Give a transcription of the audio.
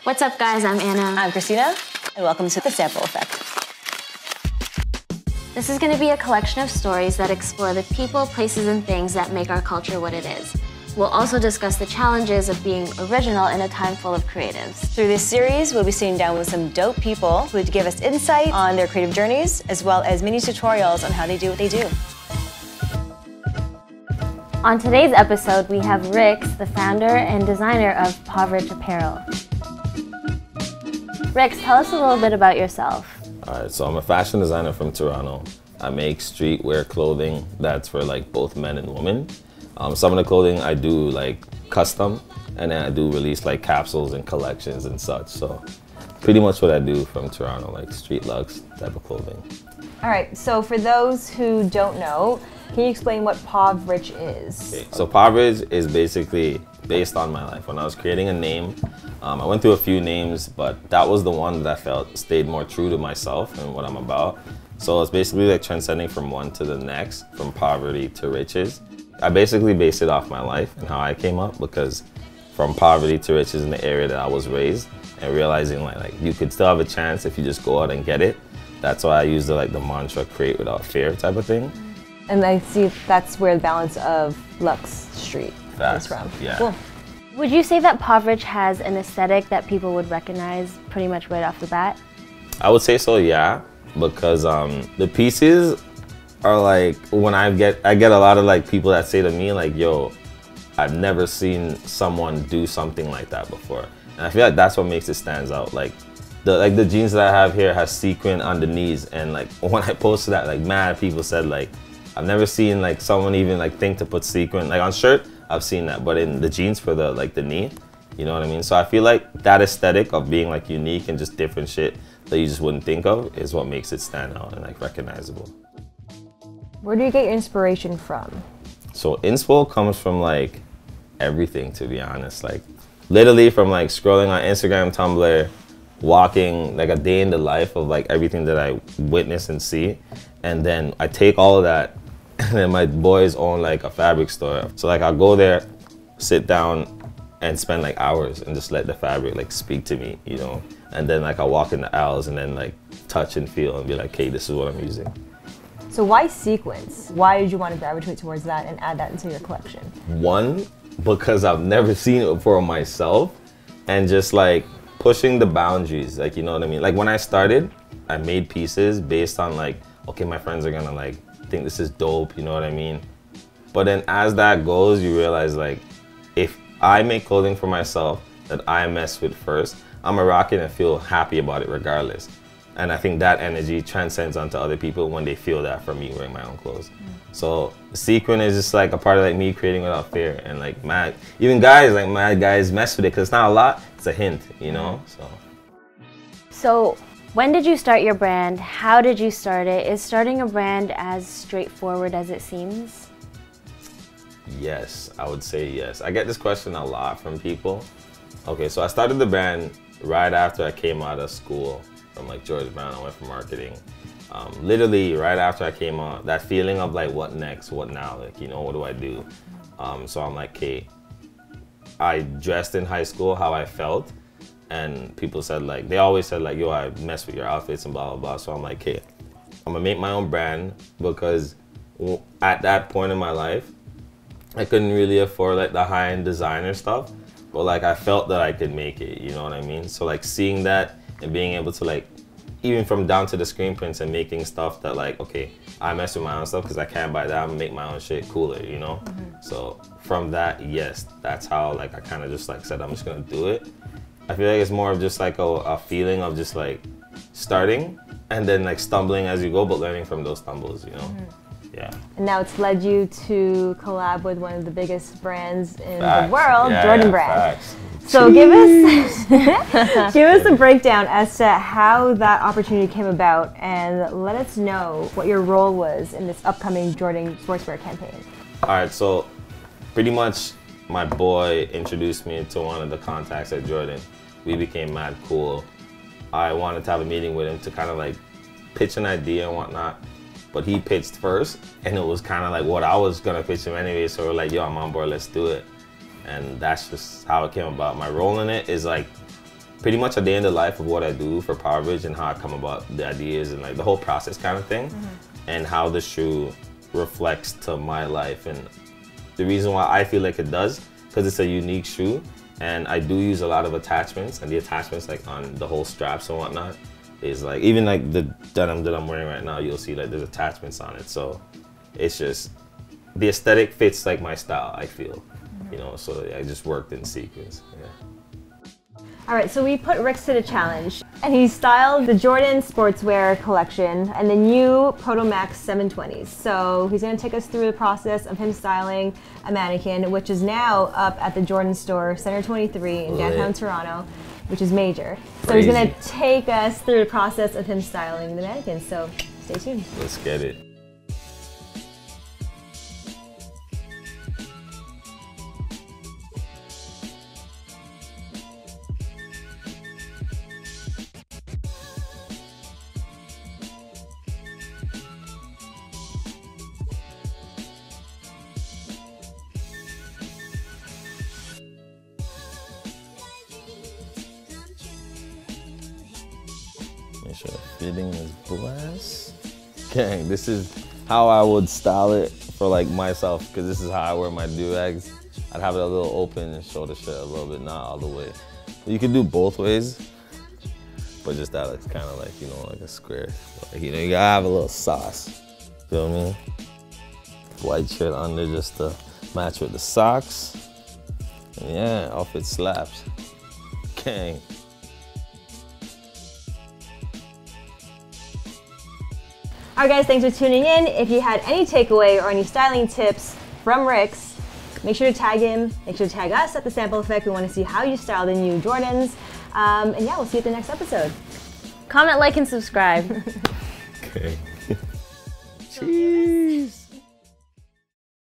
What's up, guys? I'm Anna. I'm Christina, and welcome to The Sample Effect. This is going to be a collection of stories that explore the people, places, and things that make our culture what it is. We'll also discuss the challenges of being original in a time full of creatives. Through this series, we'll be sitting down with some dope people who would give us insight on their creative journeys, as well as mini tutorials on how they do what they do. On today's episode, we have Rickz, the founder and designer of Povrich Apparel. Rickz, tell us a little bit about yourself. Alright, so I'm a fashion designer from Toronto. I make streetwear clothing that's for like both men and women. Some of the clothing I do like custom, and then I do release like capsules and collections and such. So pretty much what I do from Toronto, like street luxe type of clothing. All right, so for those who don't know, can you explain what Povrich is? Okay, so Povrich is basically based on my life. When I was creating a name, I went through a few names, but that was the one that I felt stayed more true to myself and what I'm about. So it's basically like transcending from one to the next, from poverty to riches. I basically based it off my life and how I came up, because from poverty to riches in the area that I was raised, and realizing like you could still have a chance if you just go out and get it. That's why I used the mantra, create without fear type of thing. And I see that's where the balance of Luxe Street is from. Yeah. Cool. Would you say that Povrich has an aesthetic that people would recognize pretty much right off the bat? I would say so, yeah, because the pieces are like, when I get a lot of like people that say to me like, yo, I've never seen someone do something like that before. And I feel like that's what makes it stands out. Like the jeans that I have here has sequin on the knees, and like when I posted that, like mad people said like, I've never seen like someone even like think to put sequin, like on shirt, I've seen that, but in the jeans for the knee, you know what I mean? So I feel like that aesthetic of being like unique and just different shit that you just wouldn't think of is what makes it stand out and like recognizable. Where do you get your inspiration from? So inspo comes from like everything, to be honest. Like literally from like scrolling on Instagram, Tumblr, walking like a day in the life of like everything that I witness and see. And then I take all of that, and then my boys own like a fabric store. So like I'll go there, sit down and spend like hours and just let the fabric like speak to me, you know? And then like I'll walk in the aisles and then like touch and feel and be like, hey, this is what I'm using. So why sequins? Why did you want to gravitate towards that and add that into your collection? One, because I've never seen it before myself, and just like pushing the boundaries, like, you know what I mean? Like when I started, I made pieces based on like, okay, my friends are gonna like think this is dope, you know what I mean? But then as that goes, you realize like, if I make clothing for myself that I mess with first, I'm gonna rock it and feel happy about it regardless. And I think that energy transcends onto other people when they feel that from me wearing my own clothes. So sequin is just like a part of like me creating without fear, and like mad, even guys, like mad guys mess with it because it's not a lot, it's a hint, you know? So when did you start your brand? How did you start it? Is starting a brand as straightforward as it seems? Yes, I would say yes. I get this question a lot from people. Okay, so I started the brand right after I came out of school from like George Brown. I went for marketing. Literally right after I came out, that feeling of like, what next, what now? Like, you know, what do I do? So I'm like, okay, I dressed in high school how I felt. And people said like, they always said like, yo, I mess with your outfits and blah, blah, blah. So I'm like, hey, I'm gonna make my own brand, because at that point in my life, I couldn't really afford like the high-end designer stuff, but like I felt that I could make it, you know what I mean? So like seeing that and being able to like, even from down to the screen prints and making stuff that like, okay, I mess with my own stuff because I can't buy that, I'm gonna make my own shit cooler, you know? So from that, yes, that's how like I kind of just like said, I'm just gonna do it. I feel like it's more of just like a feeling of just like starting and then like stumbling as you go, but learning from those stumbles, you know? Yeah. And now it's led you to collab with one of the biggest brands in the world, Jordan Brand. Facts. So give us a breakdown as to how that opportunity came about, and let us know what your role was in this upcoming Jordan sportswear campaign. All right, so pretty much my boy introduced me to one of the contacts at Jordan. We became mad cool. I wanted to have a meeting with him to kind of like pitch an idea and whatnot, but he pitched first, and it was kind of like what I was gonna pitch him anyway, so we're like, yo, I'm on board, let's do it. And that's just how it came about. My role in it is like pretty much a day in the life of what I do for Povrich and how I come about the ideas and like the whole process kind of thing, and how the shoe reflects to my life. And the reason why I feel like it does, because it's a unique shoe, and I do use a lot of attachments, and the attachments like on the whole straps and whatnot is like, even like the denim that I'm wearing right now, you'll see like there's attachments on it. So it's just, the aesthetic fits like my style, I feel, you know, so I just worked in sequins, yeah. All right, so we put Rickz to the challenge, and he styled the Jordan sportswear collection and the new Proto Max 720s. So he's gonna take us through the process of him styling a mannequin, which is now up at the Jordan store, Center 23 in downtown Toronto, which is major. So he's gonna take us through the process of him styling the mannequin, so stay tuned. Let's get it. Make sure the fitting is blessed. Gang, this is how I would style it for like myself, because this is how I wear my do-rags. I'd have it a little open and show the shit a little bit, not all the way. You can do both ways, but just that looks kind of like, you know, like a square. Like, you know, you gotta have a little sauce. Feel me? White shirt under just to match with the socks. And yeah, outfit slaps. Gang. All right, guys, thanks for tuning in. If you had any takeaway or any styling tips from Rickz, make sure to tag him. Make sure to tag us at The Sample Effect. We want to see how you style the new Jordans. And yeah, we'll see you at the next episode. Comment, like, and subscribe. Okay. Cheese.